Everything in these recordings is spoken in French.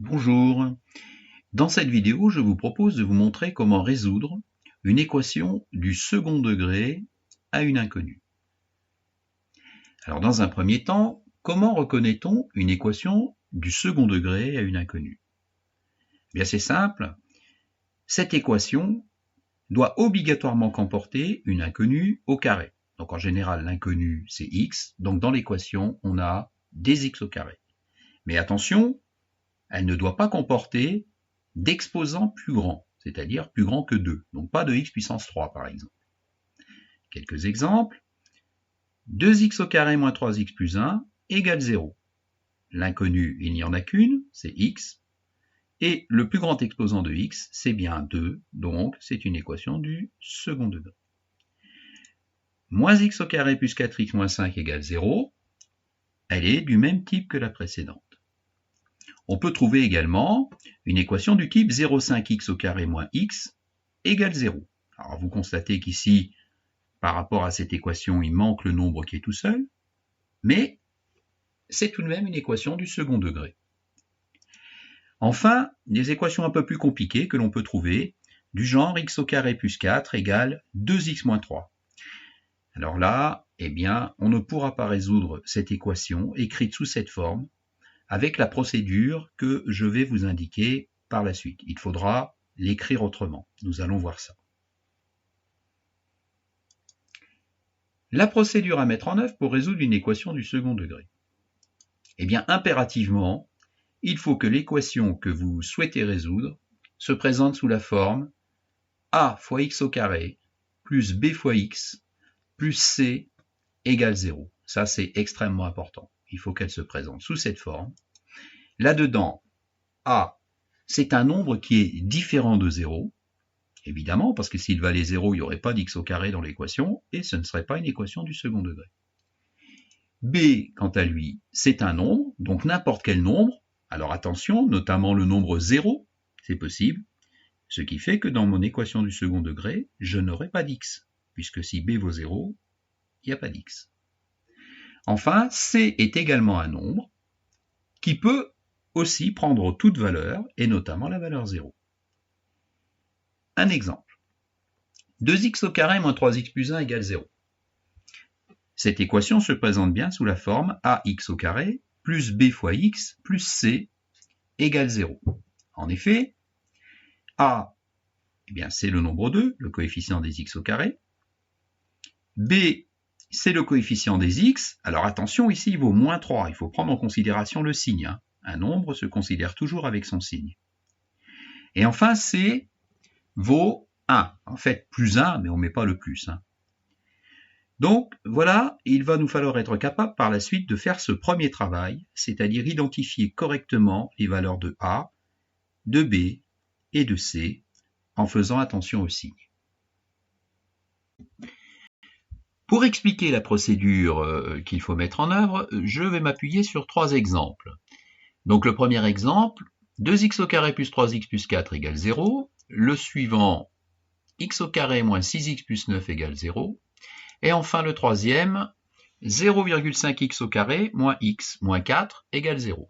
Bonjour. Dans cette vidéo, je vous propose de vous montrer comment résoudre une équation du second degré à une inconnue. Alors dans un premier temps, comment reconnaît-on une équation du second degré à une inconnue? Bien c'est simple, cette équation doit obligatoirement comporter une inconnue au carré. Donc en général l'inconnue c'est x, donc dans l'équation on a des x au carré. Mais attention, elle ne doit pas comporter d'exposant plus grand, c'est-à-dire plus grand que 2, donc pas de x puissance 3 par exemple. Quelques exemples. 2x au carré moins 3x plus 1 égale 0. L'inconnu, il n'y en a qu'une, c'est x, et le plus grand exposant de x, c'est bien 2, donc c'est une équation du second degré. Moins x au carré plus 4x moins 5 égale 0, elle est du même type que la précédente. On peut trouver également une équation du type 0,5x au carré moins x égale 0. Alors vous constatez qu'ici, par rapport à cette équation, il manque le nombre qui est tout seul, mais c'est tout de même une équation du second degré. Enfin, des équations un peu plus compliquées que l'on peut trouver, du genre x au carré plus 4 égale 2x moins 3. Alors là, eh bien, on ne pourra pas résoudre cette équation écrite sous cette forme avec la procédure que je vais vous indiquer par la suite. Il faudra l'écrire autrement. Nous allons voir ça. La procédure à mettre en œuvre pour résoudre une équation du second degré. Eh bien, impérativement, il faut que l'équation que vous souhaitez résoudre se présente sous la forme a fois x au carré plus b fois x plus c égale 0. Ça, c'est extrêmement important. Il faut qu'elle se présente sous cette forme. Là-dedans, a, c'est un nombre qui est différent de 0, évidemment, parce que s'il valait 0, il n'y aurait pas d'x au carré dans l'équation, et ce ne serait pas une équation du second degré. B, quant à lui, c'est un nombre, donc n'importe quel nombre. Alors attention, notamment le nombre 0, c'est possible, ce qui fait que dans mon équation du second degré, je n'aurai pas d'x, puisque si b vaut 0, il n'y a pas d'x. Enfin, c est également un nombre qui peut aussi prendre toute valeur, et notamment la valeur 0. Un exemple. 2x au carré moins 3x plus 1 égale 0. Cette équation se présente bien sous la forme ax au carré plus b fois x plus c égale 0. En effet, a, eh bien, c'est le nombre 2, le coefficient des x au carré. B, c'est le coefficient des x. Alors attention, ici, il vaut moins 3. Il faut prendre en considération le signe. Un nombre se considère toujours avec son signe. Et enfin, c vaut 1. En fait, plus 1, mais on ne met pas le plus. Donc voilà, il va nous falloir être capable par la suite de faire ce premier travail, c'est-à-dire identifier correctement les valeurs de A, de B et de C, en faisant attention aux signes. Pour expliquer la procédure qu'il faut mettre en œuvre, je vais m'appuyer sur 3 exemples. Donc le premier exemple, 2x au carré plus 3x plus 4 égale 0. Le suivant, x au carré moins 6x plus 9 égale 0. Et enfin le troisième, 0,5x au carré moins x moins 4 égale 0.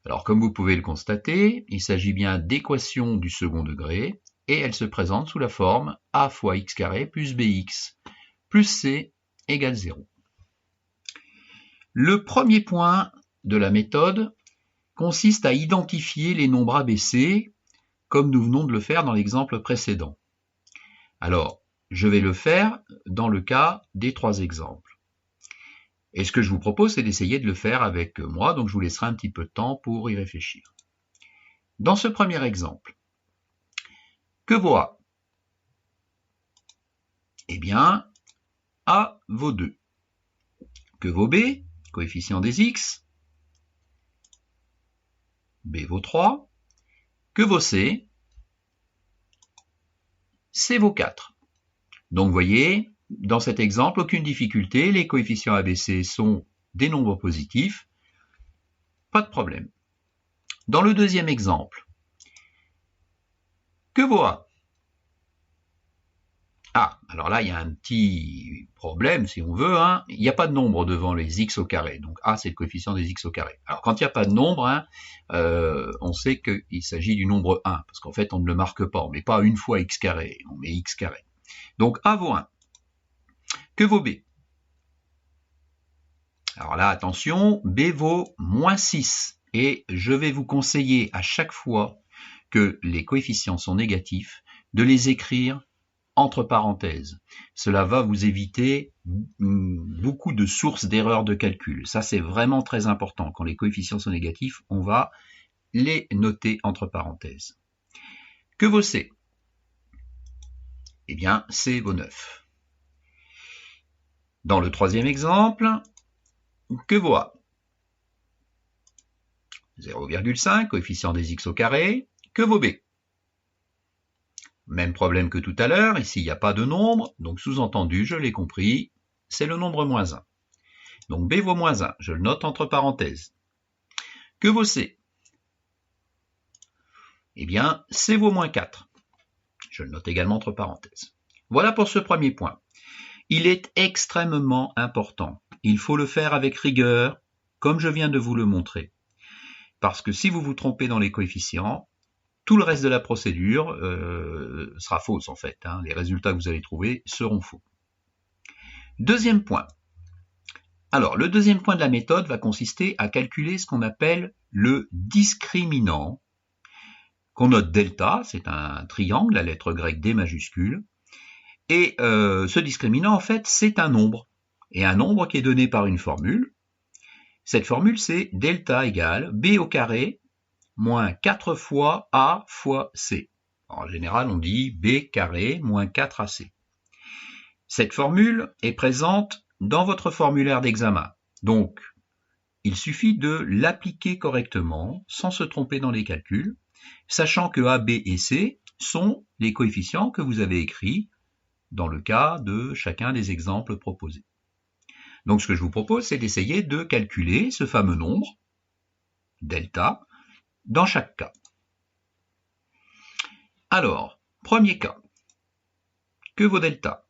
Alors comme vous pouvez le constater, il s'agit bien d'équations du second degré et elles se présentent sous la forme a fois x carré plus bx plus c égale 0. Le premier point de la méthode consiste à identifier les nombres ABC comme nous venons de le faire dans l'exemple précédent. Alors, je vais le faire dans le cas des 3 exemples. Et ce que je vous propose, c'est d'essayer de le faire avec moi, donc je vous laisserai un petit peu de temps pour y réfléchir. Dans ce premier exemple, que vaut A? Eh bien, A vaut 2. Que vaut B? Coefficient des x. B vaut 3. Que vaut C? C vaut 4. Donc, vous voyez, dans cet exemple, aucune difficulté, les coefficients ABC sont des nombres positifs, pas de problème. Dans le deuxième exemple, que vaut A? Ah, alors là, il y a un petit problème, si on veut. Hein. Il n'y a pas de nombre devant les x au carré. Donc A, c'est le coefficient des x au carré. Alors quand il n'y a pas de nombre, hein, on sait qu'il s'agit du nombre 1, parce qu'en fait, on ne le marque pas. On ne met pas une fois x carré, on met x carré. Donc A vaut 1. Que vaut B? Alors là, attention, B vaut moins 6. Et je vais vous conseiller à chaque fois que les coefficients sont négatifs, de les écrire entre parenthèses. Cela va vous éviter beaucoup de sources d'erreurs de calcul. Ça, c'est vraiment très important. Quand les coefficients sont négatifs, on va les noter entre parenthèses. Que vaut C? Eh bien, C vaut 9. Dans le troisième exemple, que vaut A? 0,5, coefficient des x au carré. Que vaut B? Même problème que tout à l'heure, ici il n'y a pas de nombre, donc sous-entendu, je l'ai compris, c'est le nombre moins 1. Donc B vaut moins 1, je le note entre parenthèses. Que vaut C? Eh bien, C vaut moins 4. Je le note également entre parenthèses. Voilà pour ce premier point. Il est extrêmement important. Il faut le faire avec rigueur, comme je viens de vous le montrer. Parce que si vous vous trompez dans les coefficients, tout le reste de la procédure sera fausse en fait. Hein. Les résultats que vous allez trouver seront faux. Deuxième point. Alors, le deuxième point de la méthode va consister à calculer ce qu'on appelle le discriminant, qu'on note delta, c'est un triangle, la lettre grecque D majuscule, et ce discriminant, en fait, c'est un nombre, et un nombre qui est donné par une formule. Cette formule, c'est delta égale B au carré moins 4 fois A fois C. En général, on dit B carré moins 4AC. Cette formule est présente dans votre formulaire d'examen. Donc, il suffit de l'appliquer correctement, sans se tromper dans les calculs, sachant que A, B et C sont les coefficients que vous avez écrits dans le cas de chacun des exemples proposés. Donc, ce que je vous propose, c'est d'essayer de calculer ce fameux nombre, delta, dans chaque cas. Alors, premier cas, que vaut delta?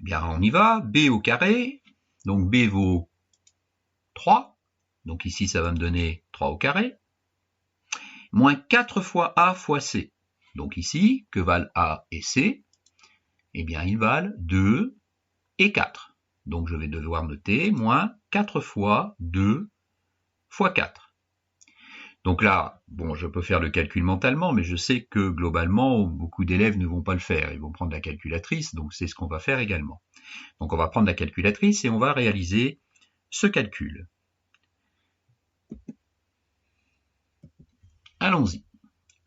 Eh bien, on y va, B au carré, donc B vaut 3, donc ici ça va me donner 3 au carré, moins 4 fois A fois C, donc ici, que valent A et C? Eh bien, ils valent 2 et 4, donc je vais devoir noter moins 4 fois 2 fois 4. Donc là, bon, je peux faire le calcul mentalement, mais je sais que globalement, beaucoup d'élèves ne vont pas le faire. Ils vont prendre la calculatrice, donc c'est ce qu'on va faire également. Donc on va prendre la calculatrice et on va réaliser ce calcul. Allons-y.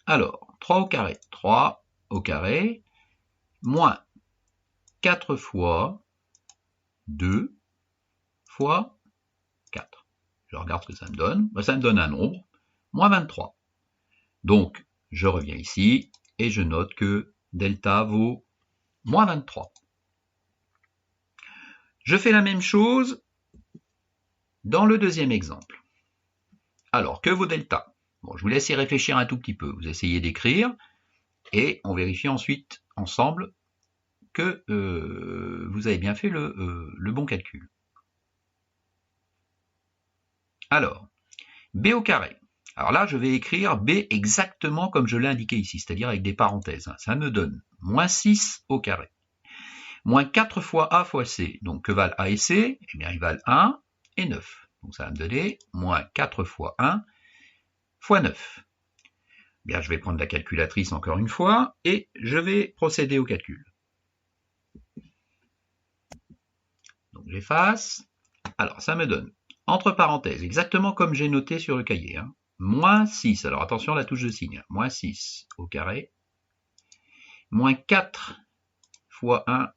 Alors, 3 au carré, 3 au carré, moins 4 fois 2 fois 4. Je regarde ce que ça me donne. Ça me donne un nombre, moins 23. Donc, je reviens ici et je note que delta vaut moins 23. Je fais la même chose dans le deuxième exemple. Alors, que vaut delta? Bon, je vous laisse y réfléchir un tout petit peu. Vous essayez d'écrire et on vérifie ensuite ensemble que vous avez bien fait le bon calcul. Alors, B au carré. Alors là, je vais écrire B exactement comme je l'ai indiqué ici, c'est-à-dire avec des parenthèses. Ça me donne moins 6 au carré. Moins 4 fois A fois C. Donc, que valent A et C? Eh bien, ils valent 1 et 9. Donc, ça va me donner moins 4 fois 1 fois 9. Bien, je vais prendre la calculatrice encore une fois et je vais procéder au calcul. Donc, j'efface. Alors, ça me donne, entre parenthèses, exactement comme j'ai noté sur le cahier, hein, moins 6. Alors, attention à la touche de signe. Moins 6 au carré. Moins 4 fois 1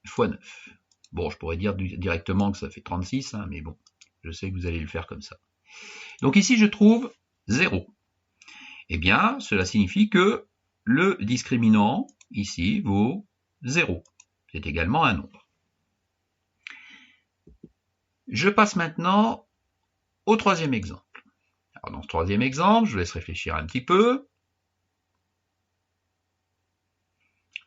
fois 9. Bon, je pourrais dire directement que ça fait 36, hein, mais bon, je sais que vous allez le faire comme ça. Donc ici, je trouve 0. Eh bien, cela signifie que le discriminant, ici, vaut 0. C'est également un nombre. Je passe maintenant au troisième exemple. Alors, dans ce troisième exemple, je vous laisse réfléchir un petit peu.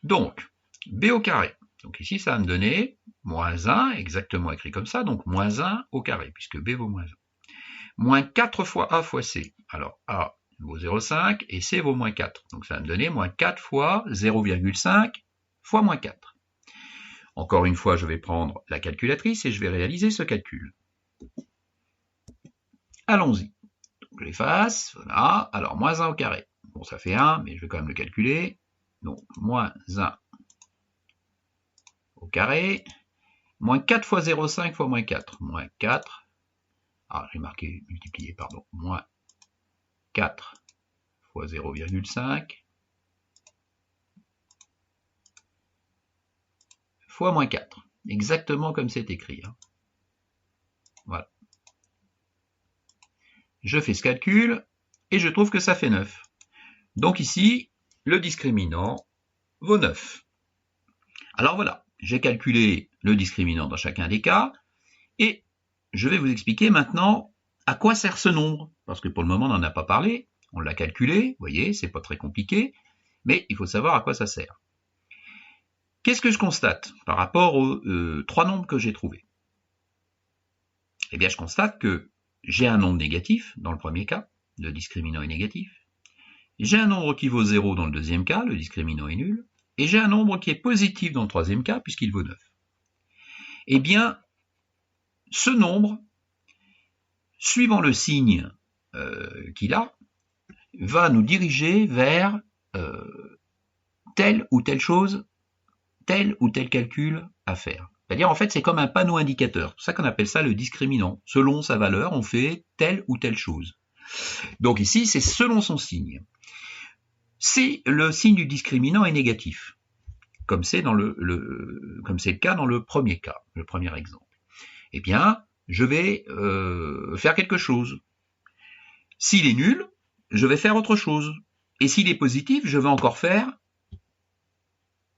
Donc, b au carré. Donc ici, ça va me donner moins 1, exactement écrit comme ça, donc moins 1 au carré, puisque b vaut moins 1. Moins 4 fois a fois c. Alors a vaut 0,5 et c vaut moins 4. Donc ça va me donner moins 4 fois 0,5 fois moins 4. Encore une fois, je vais prendre la calculatrice et je vais réaliser ce calcul. Allons-y. Je l'efface, voilà. Alors, moins 1 au carré. Bon, ça fait 1, mais je vais quand même le calculer. Donc, moins 1 au carré. Moins 4 fois 0,5 fois moins 4. Moins 4. Ah, j'ai marqué multiplier, pardon. Moins 4 fois 0,5 fois moins 4. Exactement comme c'est écrit. Hein. Voilà. Je fais ce calcul et je trouve que ça fait 9. Donc ici, le discriminant vaut 9. Alors voilà, j'ai calculé le discriminant dans chacun des cas et je vais vous expliquer maintenant à quoi sert ce nombre. Parce que pour le moment, on n'en a pas parlé, on l'a calculé, vous voyez, c'est pas très compliqué, mais il faut savoir à quoi ça sert. Qu'est-ce que je constate par rapport aux 3 nombres que j'ai trouvés? Eh bien, je constate que j'ai un nombre négatif dans le premier cas, le discriminant est négatif. J'ai un nombre qui vaut 0 dans le deuxième cas, le discriminant est nul. Et j'ai un nombre qui est positif dans le troisième cas, puisqu'il vaut 9. Eh bien, ce nombre, suivant le signe qu'il a, va nous diriger vers telle ou telle chose, tel ou tel calcul à faire. C'est-à-dire, en fait, c'est comme un panneau indicateur. C'est pour ça qu'on appelle ça le discriminant. Selon sa valeur, on fait telle ou telle chose. Donc ici, c'est selon son signe. Si le signe du discriminant est négatif, comme c'est le cas dans le premier cas, le premier exemple, eh bien, je vais faire quelque chose. S'il est nul, je vais faire autre chose. Et s'il est positif, je vais encore faire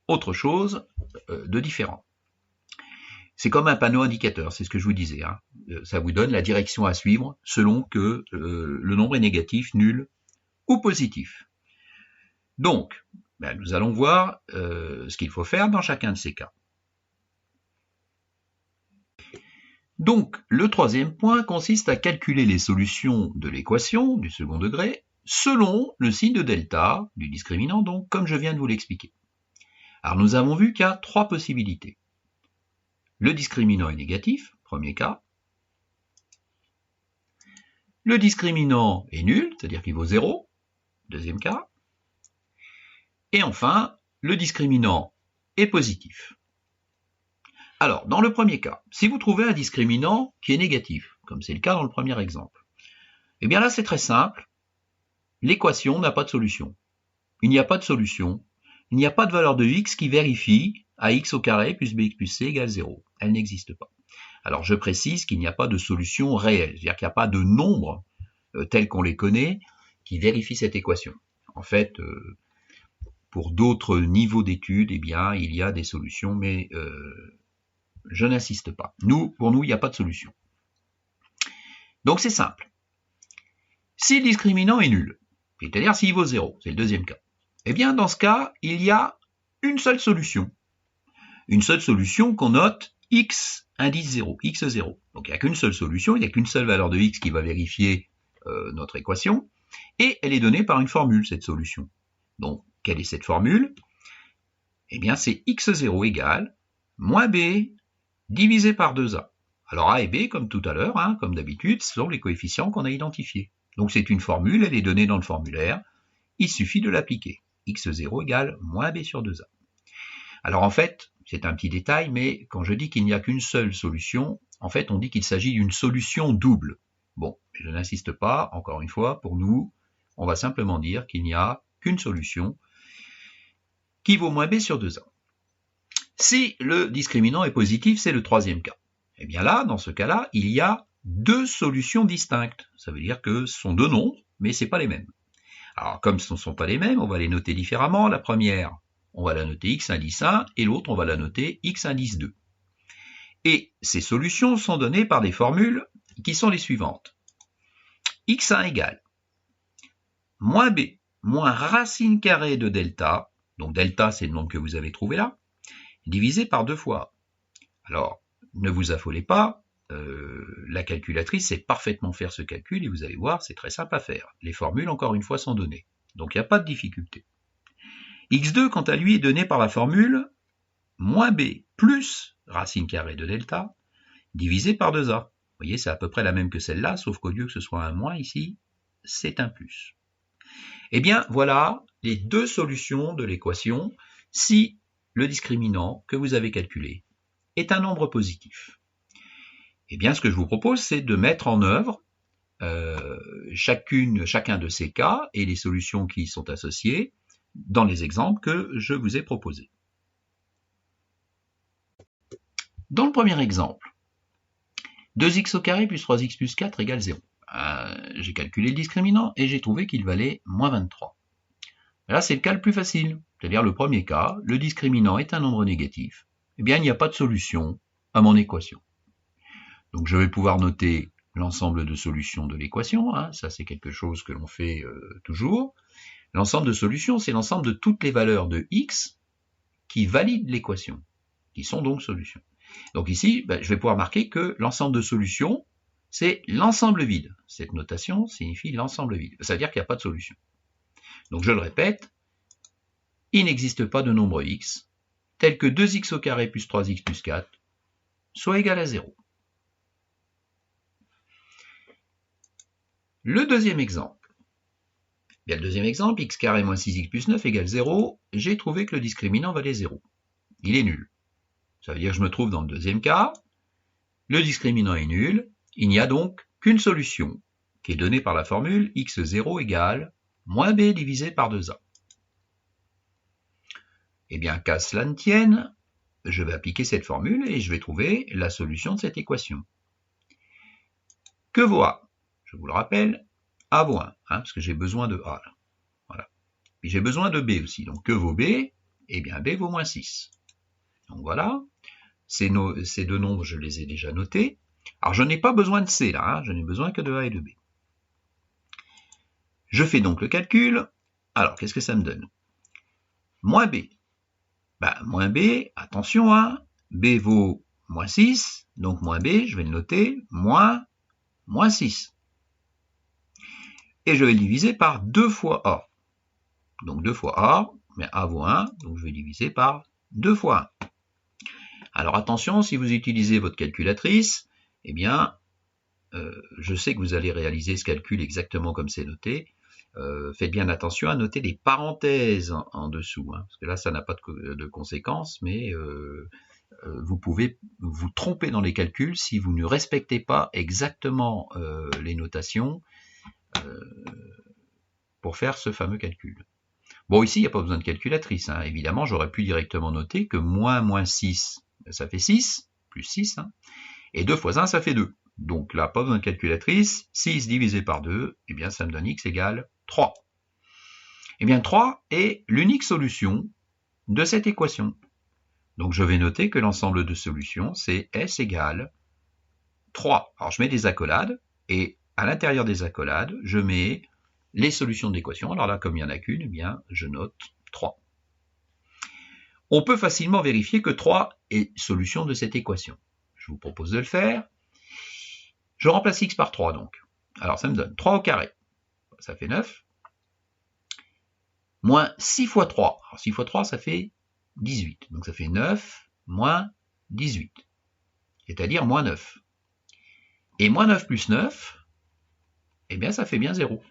autre chose de différent. C'est comme un panneau indicateur, c'est ce que je vous disais. Hein. Ça vous donne la direction à suivre selon que le nombre est négatif, nul ou positif. Donc, ben, nous allons voir ce qu'il faut faire dans chacun de ces cas. Donc, le troisième point consiste à calculer les solutions de l'équation du second degré selon le signe de delta du discriminant, donc comme je viens de vous l'expliquer. Alors, nous avons vu qu'il y a 3 possibilités. Le discriminant est négatif, premier cas. Le discriminant est nul, c'est-à-dire qu'il vaut 0, deuxième cas. Et enfin, le discriminant est positif. Alors, dans le premier cas, si vous trouvez un discriminant qui est négatif, comme c'est le cas dans le premier exemple, eh bien là, c'est très simple. L'équation n'a pas de solution. Il n'y a pas de solution. Il n'y a pas de valeur de x qui vérifie ax au carré plus bx plus c égale 0. Elle n'existe pas. Alors, je précise qu'il n'y a pas de solution réelle, c'est-à-dire qu'il n'y a pas de nombre tels qu'on les connaît qui vérifie cette équation. En fait, pour d'autres niveaux d'études, eh bien, il y a des solutions, mais je n'insiste pas. Pour nous, il n'y a pas de solution. Donc, c'est simple. Si le discriminant est nul, c'est-à-dire s'il vaut 0, c'est le deuxième cas, eh bien, dans ce cas, il y a une seule solution. Une seule solution qu'on note x indice 0, x0. Donc, il n'y a qu'une seule solution, il n'y a qu'une seule valeur de x qui va vérifier notre équation, et elle est donnée par une formule, cette solution. Donc, quelle est cette formule? Eh bien, c'est x0 égale moins b divisé par 2a. Alors, a et b, comme tout à l'heure, hein, comme d'habitude, sont les coefficients qu'on a identifiés. Donc, c'est une formule, elle est donnée dans le formulaire. Il suffit de l'appliquer. x0 égale moins b sur 2a. Alors, en fait, c'est un petit détail, mais quand je dis qu'il n'y a qu'une seule solution, en fait, on dit qu'il s'agit d'une solution double. Bon, je n'insiste pas, encore une fois, pour nous, on va simplement dire qu'il n'y a qu'une solution qui vaut moins b sur 2a. Si le discriminant est positif, c'est le troisième cas. Eh bien là, dans ce cas-là, il y a 2 solutions distinctes. Ça veut dire que ce sont 2 nombres, mais ce n'est pas les mêmes. Alors, comme ce ne sont pas les mêmes, on va les noter différemment. La première, on va la noter x indice 1, et l'autre, on va la noter x indice 2. Et ces solutions sont données par des formules qui sont les suivantes. x1 égale moins b moins racine carrée de delta donc delta c'est le nombre que vous avez trouvé là, divisé par 2 fois A. Alors, ne vous affolez pas, la calculatrice sait parfaitement faire ce calcul et vous allez voir, c'est très simple à faire. Les formules, encore une fois, sont données. Donc, il n'y a pas de difficulté. x2, quant à lui, est donné par la formule moins b plus racine carrée de delta divisé par 2a. Vous voyez, c'est à peu près la même que celle-là, sauf qu'au lieu que ce soit un moins ici, c'est un plus. Eh bien, voilà les deux solutions de l'équation si le discriminant que vous avez calculé est un nombre positif. Eh bien, ce que je vous propose, c'est de mettre en œuvre chacun de ces cas et les solutions qui y sont associées dans les exemples que je vous ai proposés. Dans le premier exemple, 2x au carré plus 3x plus 4 égale 0. J'ai calculé le discriminant et j'ai trouvé qu'il valait moins 23. Là, c'est le cas le plus facile, c'est-à-dire le premier cas, le discriminant est un nombre négatif. Eh bien, il n'y a pas de solution à mon équation. Donc, je vais pouvoir noter l'ensemble de solutions de l'équation, ça c'est quelque chose que l'on fait toujours. L'ensemble de solutions, c'est l'ensemble de toutes les valeurs de x qui valident l'équation, qui sont donc solutions. Donc ici, je vais pouvoir marquer que l'ensemble de solutions, c'est l'ensemble vide. Cette notation signifie l'ensemble vide. Ça veut dire qu'il n'y a pas de solution. Donc je le répète, il n'existe pas de nombre x tel que 2x au carré plus 3x plus 4 soit égal à 0. Le deuxième exemple. Bien, le deuxième exemple, x carré moins 6x plus 9 égale 0. J'ai trouvé que le discriminant valait 0. Il est nul. Ça veut dire que je me trouve dans le deuxième cas. Le discriminant est nul. Il n'y a donc qu'une solution qui est donnée par la formule x0 égale moins b divisé par 2a. Eh bien, qu'à cela ne tienne, je vais appliquer cette formule et je vais trouver la solution de cette équation. Que vaut a? Je vous le rappelle, a vaut 1, parce que j'ai besoin de a. Là. Voilà. Puis j'ai besoin de b aussi. Donc que vaut b? Eh bien, b vaut moins 6. Donc voilà, ces deux nombres, je les ai déjà notés. Alors je n'ai pas besoin de c là, je n'ai besoin que de a et de b. Je fais donc le calcul. Alors, qu'est-ce que ça me donne? Moins b. Moins b, attention, b vaut moins 6, donc moins b, je vais le noter, moins 6. Et je vais le diviser par 2 fois a. Donc 2 fois a, mais a vaut 1, donc je vais diviser par 2 fois 1. Alors attention, si vous utilisez votre calculatrice, eh bien, je sais que vous allez réaliser ce calcul exactement comme c'est noté. Faites bien attention à noter des parenthèses en dessous, parce que là, ça n'a pas de conséquences, mais vous pouvez vous tromper dans les calculs si vous ne respectez pas exactement les notations pour faire ce fameux calcul. Bon, ici, il n'y a pas besoin de calculatrice. Évidemment, j'aurais pu directement noter que moins 6, ça fait 6, plus 6, et 2 fois 1, ça fait 2. Donc là, pas besoin de calculatrice. 6 divisé par 2, eh bien, ça me donne x égale 3. Eh bien, 3 est l'unique solution de cette équation. Donc, je vais noter que l'ensemble de solutions, c'est S égale 3. Alors, je mets des accolades, et à l'intérieur des accolades, je mets les solutions de l'équation. Alors là, comme il n'y en a qu'une, eh bien, je note 3. On peut facilement vérifier que 3 est solution de cette équation. Je vous propose de le faire. Je remplace x par 3, donc. Alors, ça me donne 3 au carré. Ça fait 9. Moins 6 fois 3. Alors, 6 fois 3, ça fait 18. Donc, ça fait 9 moins 18. C'est-à-dire moins 9. Et moins 9 plus 9, eh bien, ça fait bien 0.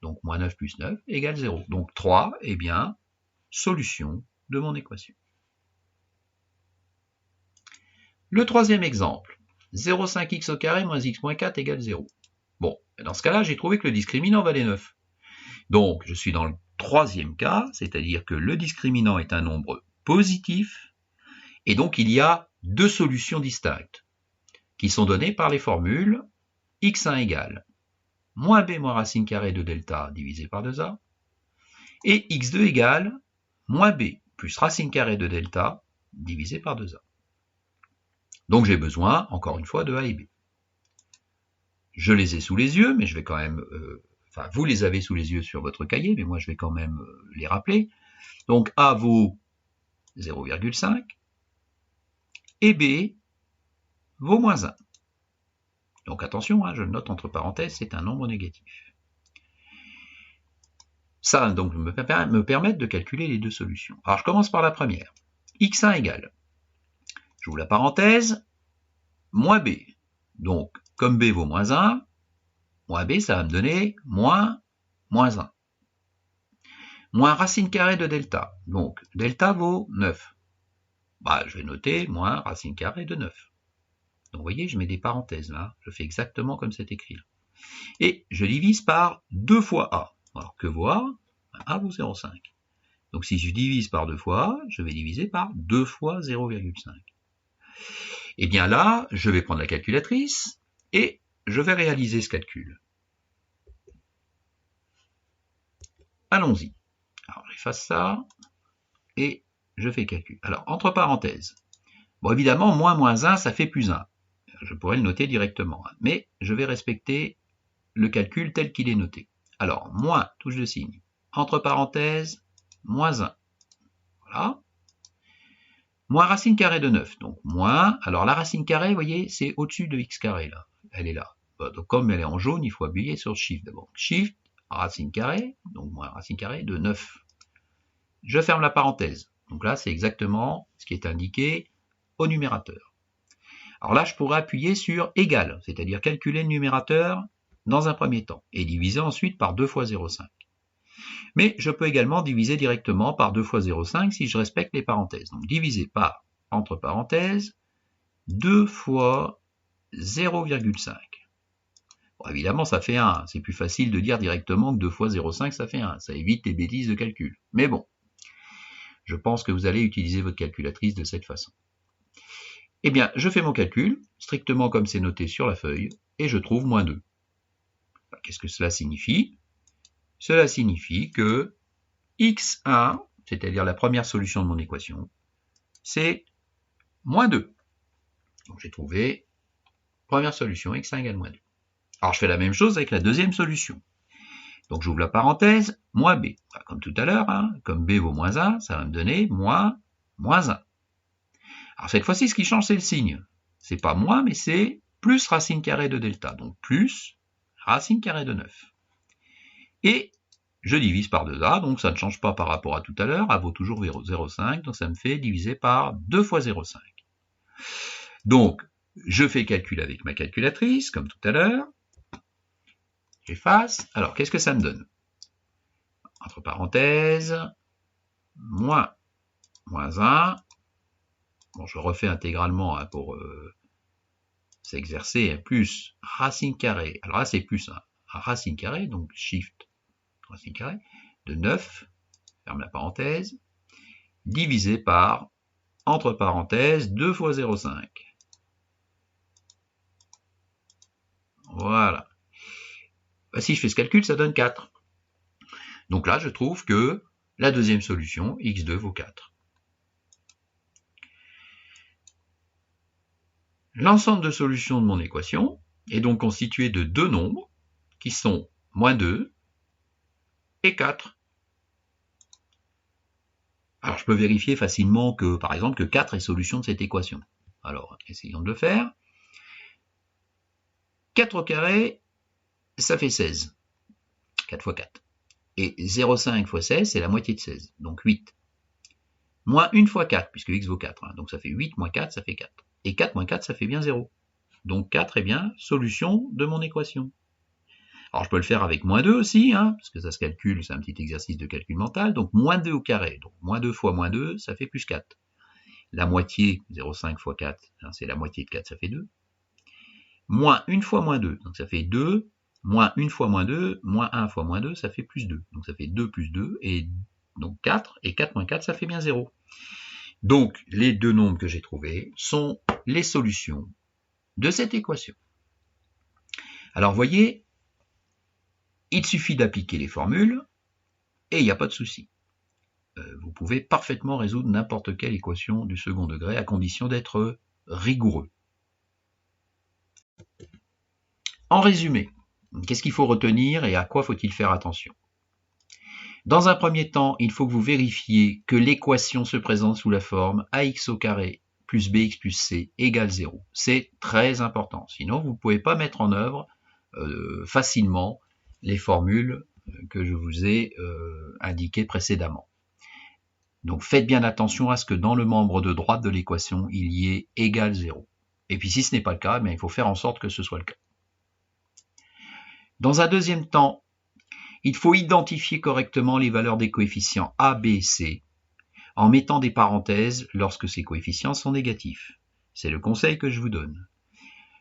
Donc, moins 9 plus 9 égale 0. Donc, 3 est bien solution de mon équation. Le troisième exemple. 0,5x au carré moins x moins 4 égale 0. Bon, dans ce cas-là, j'ai trouvé que le discriminant valait 9. Donc, je suis dans le troisième cas, c'est-à-dire que le discriminant est un nombre positif, et donc il y a deux solutions distinctes, qui sont données par les formules x1 égale moins b moins racine carrée de delta divisé par 2a, et x2 égale moins b plus racine carrée de delta divisé par 2a. Donc j'ai besoin, encore une fois, de a et b. Je les ai sous les yeux, mais je vais quand même... vous les avez sous les yeux sur votre cahier, mais moi je vais quand même les rappeler. Donc A vaut 0,5 et B vaut moins 1. Donc attention, hein, je le note entre parenthèses, c'est un nombre négatif. Ça donc me permet de calculer les deux solutions. Alors je commence par la première. X1 égale, j'ouvre la parenthèse, moins B. Donc comme B vaut moins 1, moins B ça va me donner moins 1. Moins racine carrée de delta. Donc delta vaut 9. Bah, je vais noter moins racine carrée de 9. Donc vous voyez, je mets des parenthèses là. Je fais exactement comme c'est écrit là. Et je divise par 2 fois A. Alors que vaut A? A vaut 0,5. Donc si je divise par 2 fois A, je vais diviser par 2 fois 0,5. Et bien là, je vais prendre la calculatrice et je vais réaliser ce calcul. Allons-y. Alors j'efface ça et je fais calcul. Alors entre parenthèses, bon évidemment moins 1 ça fait plus 1. Je pourrais le noter directement, mais je vais respecter le calcul tel qu'il est noté. Alors moins, touche de signe, entre parenthèses, moins 1. Voilà. Moins racine carrée de 9, donc moins, alors la racine carrée, vous voyez, c'est au-dessus de x carré là, elle est là. Donc comme elle est en jaune, il faut appuyer sur Shift d'abord. Shift, racine carrée, donc moins racine carrée de 9. Je ferme la parenthèse. Donc là, c'est exactement ce qui est indiqué au numérateur. Alors là, je pourrais appuyer sur égal, c'est-à-dire calculer le numérateur dans un premier temps et diviser ensuite par 2 fois 0,5. Mais je peux également diviser directement par 2 fois 0,5 si je respecte les parenthèses. Donc diviser par, entre parenthèses, 2 fois 0,5. Bon, évidemment, ça fait 1. C'est plus facile de dire directement que 2 fois 0,5, ça fait 1. Ça évite les bêtises de calcul. Mais bon, je pense que vous allez utiliser votre calculatrice de cette façon. Eh bien, je fais mon calcul, strictement comme c'est noté sur la feuille, et je trouve moins 2. Qu'est-ce que cela signifie? Cela signifie que x1, c'est-à-dire la première solution de mon équation, c'est moins 2. Donc j'ai trouvé première solution, x1 égale moins 2. Alors je fais la même chose avec la deuxième solution. Donc j'ouvre la parenthèse, moins b. Comme tout à l'heure, hein, comme b vaut moins 1, ça va me donner moins 1. Alors cette fois-ci, ce qui change, c'est le signe. C'est pas moins, mais c'est plus racine carrée de delta. Donc plus racine carrée de 9. Et je divise par 2a, donc ça ne change pas par rapport à tout à l'heure. A vaut toujours 0,5, donc ça me fait diviser par 2 fois 0,5. Donc, je fais calcul avec ma calculatrice, comme tout à l'heure. J'efface. Alors, qu'est-ce que ça me donne? Entre parenthèses, moins 1. Bon, je refais intégralement hein, pour s'exercer, plus racine carrée. Alors là, c'est plus racine carrée, donc shift, racine carrée, de 9, ferme la parenthèse, divisé par, entre parenthèses, 2 fois 0,5. Voilà. Si je fais ce calcul, ça donne 4. Donc là, je trouve que la deuxième solution, x2 vaut 4. L'ensemble de solutions de mon équation est donc constitué de deux nombres qui sont moins 2 et 4. Alors je peux vérifier facilement que, par exemple, que 4 est solution de cette équation. Alors, essayons de le faire. 4 au carré, ça fait 16. 4 fois 4. Et 0,5 fois 16, c'est la moitié de 16, donc 8. Moins 1 fois 4, puisque x vaut 4. Hein, donc ça fait 8 moins 4, ça fait 4. Et 4 moins 4, ça fait bien 0. Donc 4 est bien solution de mon équation. Alors je peux le faire avec moins 2 aussi, hein, parce que ça se calcule, c'est un petit exercice de calcul mental. Donc moins 2 au carré. Donc moins 2 fois moins 2, ça fait plus 4. La moitié, 0,5 fois 4, hein, c'est la moitié de 4, ça fait 2. Moins 1 fois moins 2, donc ça fait 2. Moins 1 fois moins 2, moins 1 fois moins 2, ça fait plus 2. Donc ça fait 2 plus 2, et donc 4, et 4 moins 4, ça fait bien 0. Donc les deux nombres que j'ai trouvés sont les solutions de cette équation. Alors vous voyez, il suffit d'appliquer les formules, et il n'y a pas de souci. Vous pouvez parfaitement résoudre n'importe quelle équation du second degré, à condition d'être rigoureux. En résumé, qu'est-ce qu'il faut retenir et à quoi faut-il faire attention? Dans un premier temps, il faut que vous vérifiez que l'équation se présente sous la forme ax au carré plus bx plus c égale 0. C'est très important, sinon vous ne pouvez pas mettre en œuvre facilement les formules que je vous ai indiquées précédemment. Donc faites bien attention à ce que dans le membre de droite de l'équation, il y ait égal 0. Et puis si ce n'est pas le cas, il faut faire en sorte que ce soit le cas. Dans un deuxième temps, il faut identifier correctement les valeurs des coefficients a, b et c en mettant des parenthèses lorsque ces coefficients sont négatifs. C'est le conseil que je vous donne.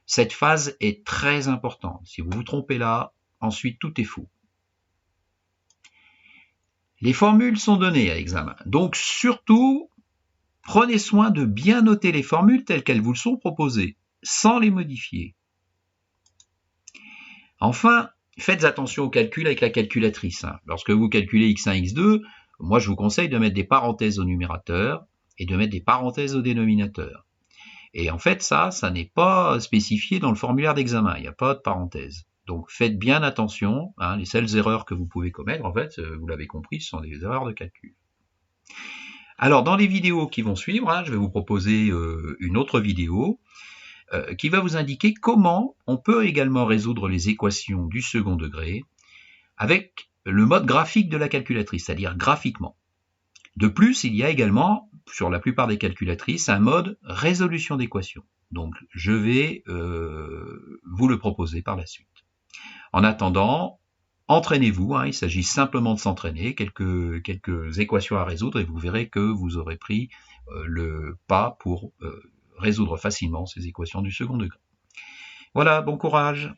Cette phase est très importante. Si vous vous trompez là, ensuite tout est faux. Les formules sont données à l'examen. Donc surtout, prenez soin de bien noter les formules telles qu'elles vous sont proposées, sans les modifier. Enfin, faites attention au calcul avec la calculatrice. Lorsque vous calculez x1, x2, moi je vous conseille de mettre des parenthèses au numérateur et de mettre des parenthèses au dénominateur. Et en fait, ça n'est pas spécifié dans le formulaire d'examen, il n'y a pas de parenthèse. Donc faites bien attention, les seules erreurs que vous pouvez commettre, en fait, vous l'avez compris, ce sont des erreurs de calcul. Alors dans les vidéos qui vont suivre, je vais vous proposer une autre vidéo qui va vous indiquer comment on peut également résoudre les équations du second degré avec le mode graphique de la calculatrice, c'est-à-dire graphiquement. De plus, il y a également, sur la plupart des calculatrices, un mode résolution d'équations. Donc, je vais vous le proposer par la suite. En attendant, entraînez-vous, il s'agit simplement de s'entraîner, quelques équations à résoudre et vous verrez que vous aurez pris le pas pour résoudre facilement ces équations du second degré. Voilà, bon courage!